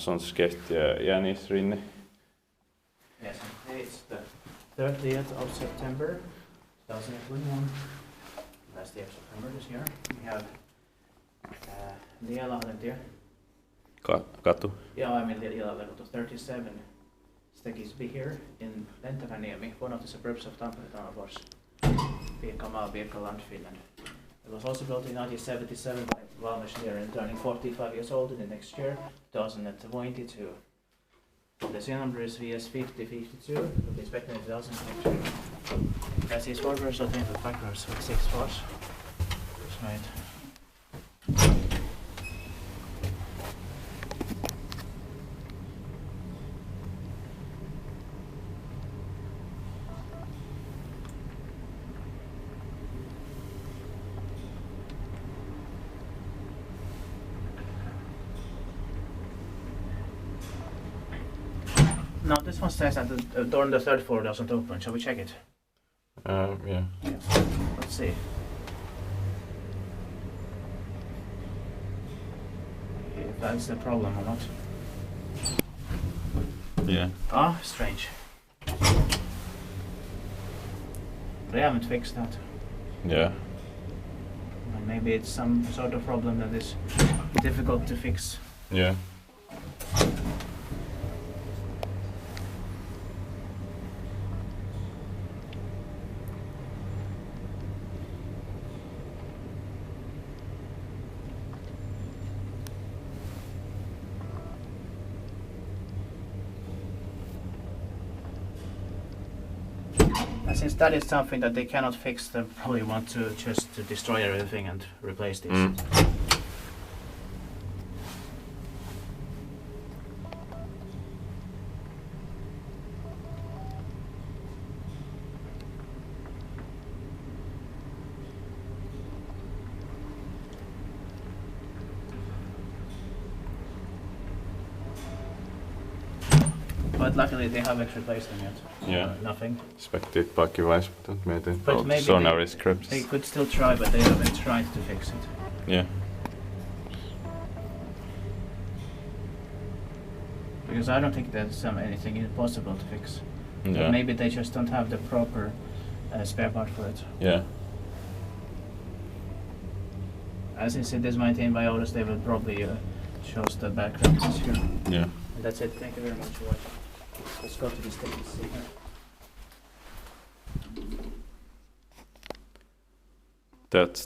sånt skett gärningsrinne. Yes, it's the 30th of September 2021. Last day of September this year. We have Lielahdenkatu. Katu. Yeah, I mean Lielahdenkatu 37. Stakes be here in Lentävänniemi, one of the suburbs of Tampere, Finland. It was also built in 1977 by ValmetSchlieren, turning 45 years old in the next year, 2022. The serial number is VS5052, will be expected in 2023. That's his forwards, I think the backwards with 6 bars. Right. No, this one says that the door on the third floor doesn't open. Shall we check it? Yeah. Let's see. If that's the problem or not. Yeah. Ah, strange. They haven't fixed that. Yeah. And maybe it's some sort of problem that is difficult to fix. Yeah. And since that is something that they cannot fix, they probably want to just to destroy everything and replace this. But luckily they haven't replaced them yet. Yeah. Nothing. Spektit pakivais, mutta mietin. But maybe sonar scripts. they could still try, but they haven't tried to fix it. Yeah. Because I don't think there's anything impossible to fix. Yeah. But maybe they just don't have the proper spare part for it. Yeah. As since it is maintained by others, they will probably shows the background here. Yeah. And that's it. Thank you very much for watching. Let's go to the stage. That's